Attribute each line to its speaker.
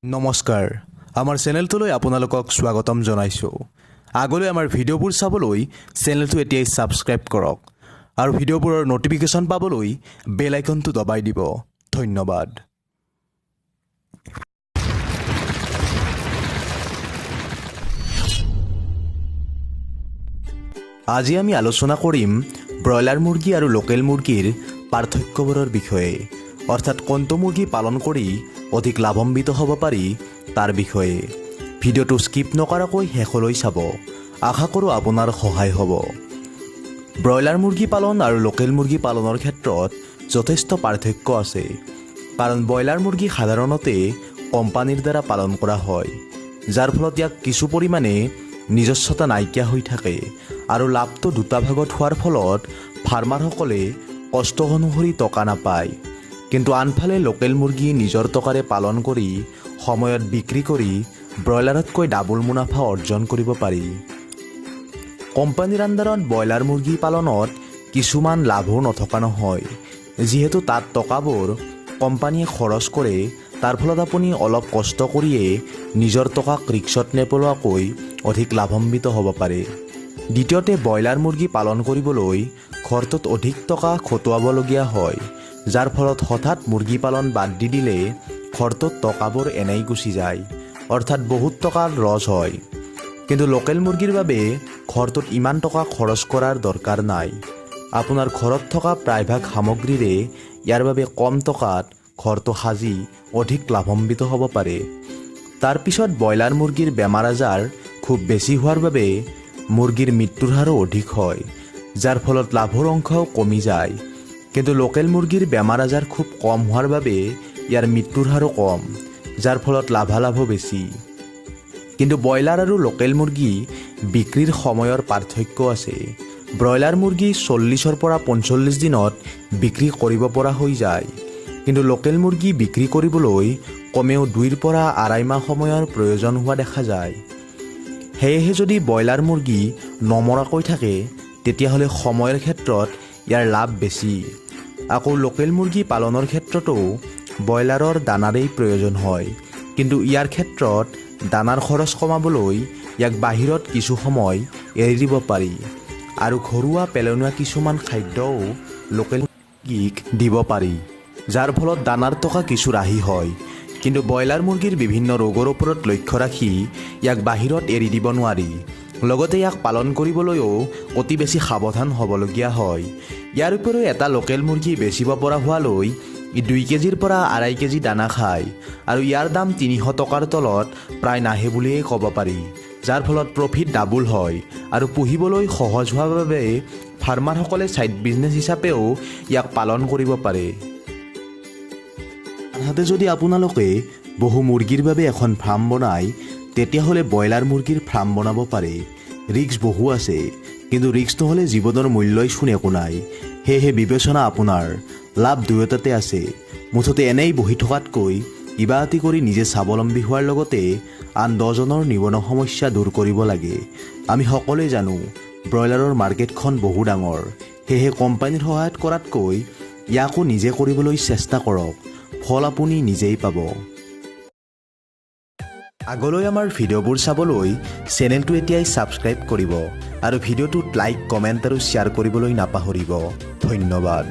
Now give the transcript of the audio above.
Speaker 1: নমস্কাৰ আমাৰ চেনেলটোলৈ আপোনালোকক স্বাগতম জনাইছো। আগলৈ আমাৰ ভিডিঅ'বোৰ চাবলৈ চেনেলটো এতিয়াই সাবস্ক্ৰাইব কৰক আৰু ভিডিঅ'বোৰৰ নটিফিকেশ্যন পাবলৈ বেল আইকনটো দবাই দিব। ধন্যবাদ। আজি আমি আলোচনা কৰিম ব্ৰয়লাৰ মুৰ্গী আৰু লোকেল মুৰ্গীৰ পাৰ্থক্যবোৰৰ বিষয়ে, অৰ্থাৎ কোনটো মুৰ্গী পালন কৰি অধিক লাভান্বিত হ'ব পাৰি তাৰ বিষয়ে। ভিডিঅ'টো স্কিপ নকৰাকৈ শেষলৈ চাব, আশা কৰোঁ আপোনাৰ সহায় হ'ব। ব্ৰয়লাৰ মুৰ্গী পালন আৰু লোকেল মুৰ্গী পালনৰ ক্ষেত্ৰত যথেষ্ট পাৰ্থক্য আছে, কাৰণ ব্ৰয়লাৰ মুৰ্গী সাধাৰণতে কোম্পানীৰ দ্বাৰা পালন কৰা হয়, যাৰ ফলত ইয়াক কিছু পৰিমাণে নিজস্বতা নাইকিয়া হৈ থাকে আৰু লাভটো দুটা ভাগত হোৱাৰ ফলত ফাৰ্মাৰসকলে কষ্ট অনুসৰি টকা নাপায়। কিন্তু আনফালে লোকেল মুৰ্গী নিজৰ টকাৰে পালন কৰি সময়ত বিক্ৰী কৰি ব্ৰয়লাৰতকৈ ডাবল মুনাফা অৰ্জন কৰিব পাৰি। কোম্পানীৰ আণ্ডাৰত ব্ৰয়লাৰ মুৰ্গী পালনত কিছুমান লাভো নথকা নহয়, যিহেতু তাত টকাবোৰ কোম্পানীয়ে খৰচ কৰে, তাৰ ফলত আপুনি অলপ কষ্ট কৰিয়ে নিজৰ টকাক ৰিক্সত নেপেলোৱাকৈ অধিক লাভান্বিত হ'ব পাৰে। দ্বিতীয়তে, ব্ৰয়লাৰ মুৰ্গী পালন কৰিবলৈ ঘৰটোত অধিক টকা খটুৱাবলগীয়া হয়, যাৰ ফলত হঠাৎ মুৰ্গী পালন বাদ দি দিলে ঘৰটোত টকাবোৰ এনেই গুচি যায়, অৰ্থাৎ বহুত টকাৰ লছ হয়। কিন্তু লোকেল মুৰ্গীৰ বাবে ঘৰটোত ইমান টকা খৰচ কৰাৰ দৰকাৰ নাই। আপোনাৰ ঘৰত থকা প্ৰায়ভাগ সামগ্ৰীৰে ইয়াৰ বাবে কম টকাত ঘৰটো সাজি অধিক লাভান্বিত হ'ব পাৰে। তাৰ পিছত ব্ৰয়লাৰ মুৰ্গীৰ বেমাৰ আজাৰ খুব বেছি হোৱাৰ বাবে মুৰ্গীৰ মৃত্যুৰ হাৰো অধিক হয়, যাৰ ফলত লাভৰ অংশও কমি যায়। কিন্তু লোকেল মুৰ্গীৰ বেমাৰ আজাৰ খুব কম হোৱাৰ বাবে ইয়াৰ মৃত্যুৰ হাৰো কম, যাৰ ফলত লাভালাভো বেছি। কিন্তু ব্ৰয়লাৰ আৰু লোকেল মুৰ্গী বিক্ৰীৰ সময়ৰ পাৰ্থক্য আছে। ব্ৰয়লাৰ মুৰ্গী 40ৰ পৰা 45 দিনত বিক্ৰী কৰিব পৰা হৈ যায়, কিন্তু লোকেল মুৰ্গী বিক্ৰী কৰিবলৈ কমেও 2ৰ পৰা 2.5 মাহ সময়ৰ প্ৰয়োজন হোৱা দেখা যায়। সেয়েহে যদি ব্ৰয়লাৰ মুৰ্গী নমৰাকৈ থাকে তেতিয়াহ'লে সময়ৰ ক্ষেত্ৰত ইয়াৰ লাভ বেছি। আকৌ লোকেল মুৰ্গী পালনৰ ক্ষেত্ৰতো ব্ৰয়লাৰৰ দানাৰেই প্ৰয়োজন হয়, কিন্তু ইয়াৰ ক্ষেত্ৰত দানাৰ খৰচ কমাবলৈ ইয়াক বাহিৰত কিছু সময় এৰি দিব পাৰি আৰু ঘৰুৱা পেলনীয়া কিছুমান খাদ্যও লোকেল মুৰ্গীক দিব পাৰি, যাৰ ফলত দানাৰ টকা কিছু ৰাহি হয়। কিন্তু ব্ৰয়লাৰ মুৰ্গীৰ বিভিন্ন ৰোগৰ ওপৰত লক্ষ্য ৰাখি ইয়াক বাহিৰত এৰি দিব নোৱাৰি, লগতে ইয়াক পালন কৰিবলৈও অতি বেছি সাৱধান হ'বলগীয়া হয়। ইয়াৰ উপৰিও এটা লোকেল মুৰ্গী বেচিব পৰা হোৱালৈ ই 2 কেজিৰ পৰা 2.5 কেজি দানা খায় আৰু ইয়াৰ দাম 300 টকাৰ তলত প্ৰায় নাহে বুলিয়েই ক'ব পাৰি, যাৰ ফলত প্ৰফিট ডাবুল হয় আৰু পুহিবলৈ সহজ হোৱাৰ বাবে ফাৰ্মাৰসকলে ছাইড বিজনেছ হিচাপেও ইয়াক পালন কৰিব পাৰে। আনহাতে যদি আপোনালোকে বহু মুৰ্গীৰ বাবে এখন ফাৰ্ম বনায় তেতিয়াহ'লে ব্ৰয়লাৰ মুৰ্গীৰ ফাৰ্ম বনাব পাৰে। ৰিস্ক বহু আছে, কিন্তু ৰিস্ক নহ'লে জীৱনৰ মূল্যই চোন একো নাই। সেয়েহে বিবেচনা আপোনাৰ, লাভ দুয়োটাতে আছে। মুঠতে এনেই বহি থকাতকৈ কিবা এটি কৰি নিজে স্বাৱলম্বী হোৱাৰ লগতে আন 10জনৰ নিবনুৱা সমস্যা দূৰ কৰিব লাগে। আমি সকলোৱে জানো ব্ৰয়লাৰৰ মাৰ্কেটখন বহু ডাঙৰ, সেয়েহে কোম্পানীৰ সহায়ত কৰাতকৈ ইয়াকো নিজে কৰিবলৈ চেষ্টা কৰক, ফল আপুনি নিজেই পাব। আগলৈ আমাৰ ভিডিঅ'বোৰ চাবলৈ চেনেলটো এতিয়াই ছাবস্ক্ৰাইব কৰিব আৰু ভিডিঅ'টোত লাইক, কমেণ্ট আৰু শ্বেয়াৰ কৰিবলৈ নাপাহৰিব। ধন্যবাদ।